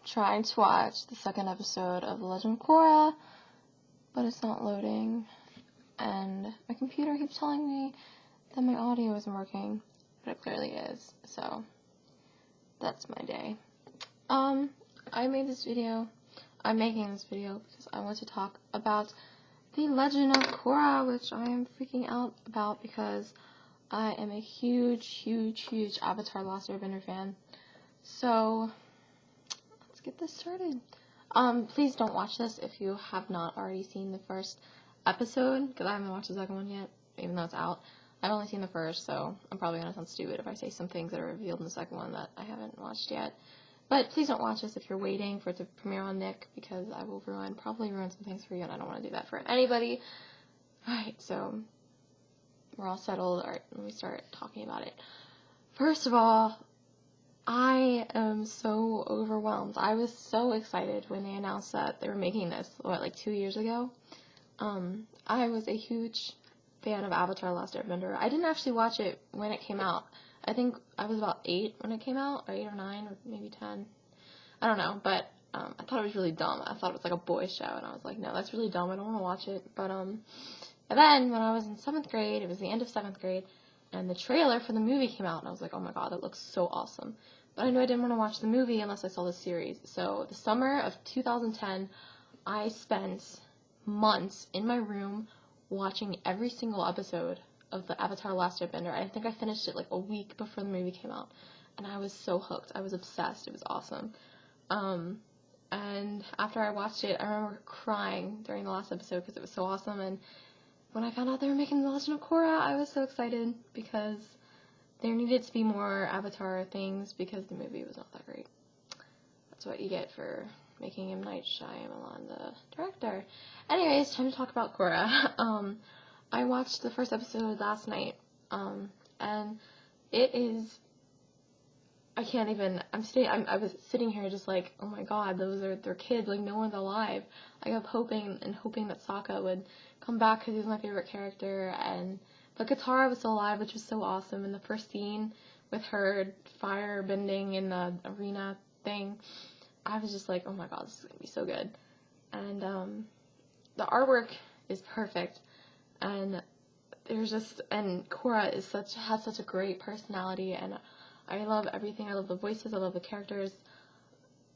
trying to watch the second episode of Legend of Korra, but it's not loading, and my computer keeps telling me that my audio isn't working, but it clearly is, so that's my day. I'm making this video because I want to talk about the Legend of Korra, which I am freaking out about because I am a huge Avatar: Last Airbender fan. So, let's get this started. Please don't watch this if you have not already seen the first episode, because I haven't watched the second one yet, even though it's out. I've only seen the first, so I'm probably going to sound stupid if I say some things that are revealed in the second one that I haven't watched yet. But please don't watch this if you're waiting for it to premiere on Nick, because I will probably ruin some things for you, and I don't want to do that for anybody. Alright, so we're all settled. Alright, let me start talking about it. First of all, I am so overwhelmed. I was so excited when they announced that they were making this, 2 years ago? I was a huge fan of Avatar: Last Airbender. I didn't actually watch it when it came out. I think I was about 8 when it came out, or 8 or 9, or maybe 10. I don't know, but I thought it was really dumb. I thought it was like a boys' show, and I was like, no, that's really dumb. I don't want to watch it. But and then when I was in 7th grade, it was the end of 7th grade, and the trailer for the movie came out, and I was like, oh my god, that looks so awesome. But I knew I didn't want to watch the movie unless I saw the series. So the summer of 2010, I spent months in my room watching every single episode of the Avatar: Last Airbender. I think I finished it like a week before the movie came out, and I was so hooked. I was obsessed. It was awesome. And after I watched it, I remember crying during the last episode because it was so awesome. And when I found out they were making The Legend of Korra, I was so excited because there needed to be more Avatar things because the movie was not that great. That's what you get for making M. Night Shyamalan the director. Anyways, time to talk about Korra. I watched the first episode last night, and it is, I can't even, I was sitting here just like, oh my god, they're kids, like, no one's alive. I kept hoping that Sokka would come back because he was my favorite character, but Katara was still alive, which was so awesome. In the first scene with her fire bending in the arena thing, I was just like, oh my god, this is gonna be so good. And the artwork is perfect, and Korra has such a great personality, and I love everything. I love the voices, I love the characters,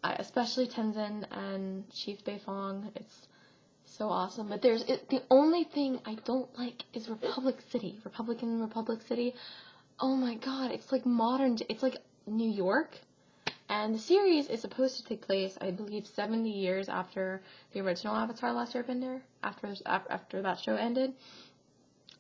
especially Tenzin and Chief Beifong. It's so awesome. But the only thing I don't like is Republic City. Oh my god, it's like it's like New York. And the series is supposed to take place, I believe, 70 years after the original Avatar: Last Airbender, after that show ended.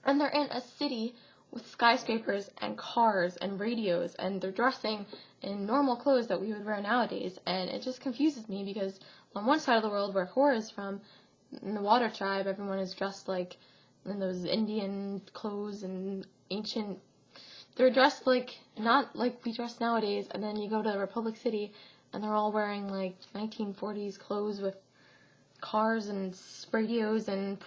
And they're in a city with skyscrapers and cars and radios, and they're dressing in normal clothes that we would wear nowadays. And it just confuses me because on one side of the world, where Korra is from, in the Water Tribe, everyone is dressed like in those Indian clothes and ancient. They're dressed not like we dress nowadays, and then you go to Republic City, and they're all wearing, 1940s clothes with cars and radios, and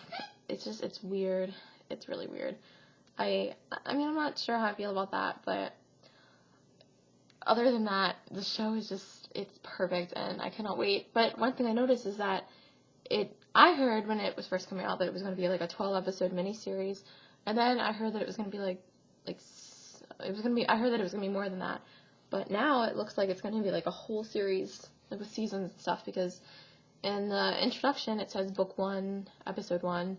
it's weird. It's really weird. I mean, I'm not sure how I feel about that, but other than that, the show is it's perfect, and I cannot wait. But one thing I noticed is that I heard when it was first coming out that it was going to be a 12-episode miniseries, and then I heard that it was going to be I heard that it was going to be more than that, but now it looks like it's going to be a whole series, with seasons and stuff, because in the introduction it says Book 1, Episode 1,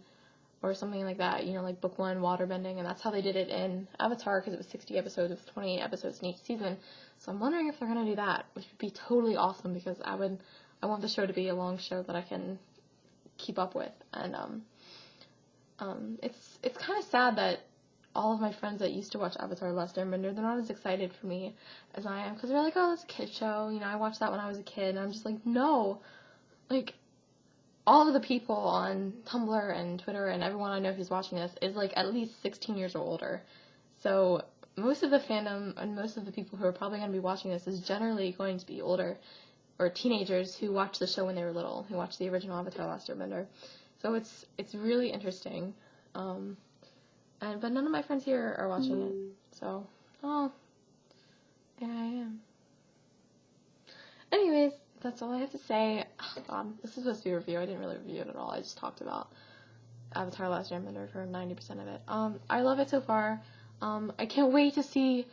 or something like that, Book 1, Waterbending, and that's how they did it in Avatar, because it was 60 episodes with 28 episodes in each season. So I'm wondering if they're going to do that, which would be totally awesome, because I want the show to be a long show that I can keep up with. And it's kind of sad that all of my friends that used to watch Avatar: Last Airbender, they're not as excited for me as I am, because they're like, oh, that's a kid show, I watched that when I was a kid, and I'm just like, no, all of the people on Tumblr and Twitter and everyone I know who's watching this is at least 16 years or older, so most of the fandom and most of the people who are probably going to be watching this is generally going to be older, or teenagers who watched the show when they were little, who watched the original Avatar: Last Airbender, so it's really interesting. But none of my friends here are watching it, so, there I am. Anyways, that's all I have to say. This is supposed to be a review. I didn't really review it at all. I just talked about Avatar: Last Airbender for 90% of it. I love it so far. I can't wait to see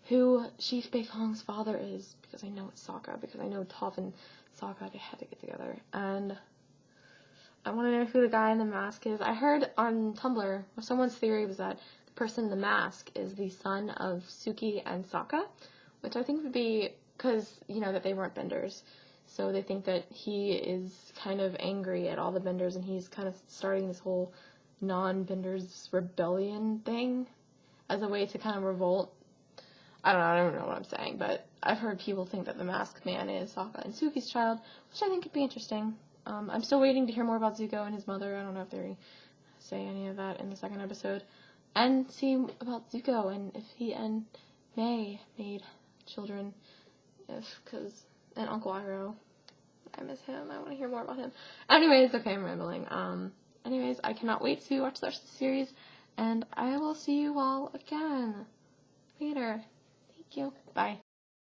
who Sheaf Beifong's father is, because I know it's Sokka, because I know Toph and Sokka, they had to get together. And I want to know who the guy in the mask is. I heard on Tumblr, someone's theory was that the person in the mask is the son of Suki and Sokka, which I think would be because, you know, that they weren't benders. So they think that he is kind of angry at all the benders, and he's kind of starting this whole non-benders rebellion thing as a way to kind of revolt. I don't know what I'm saying, but I've heard people think that the masked man is Sokka and Suki's child, which I think could be interesting. I'm still waiting to hear more about Zuko and his mother. I don't know if they say any of that in the second episode. And see about Zuko and if he and May made children. And Uncle Iroh. I miss him. I want to hear more about him. Anyways, okay, I'm rambling. Anyways, I cannot wait to watch the rest of the series, and I will see you all again later. Thank you. Bye.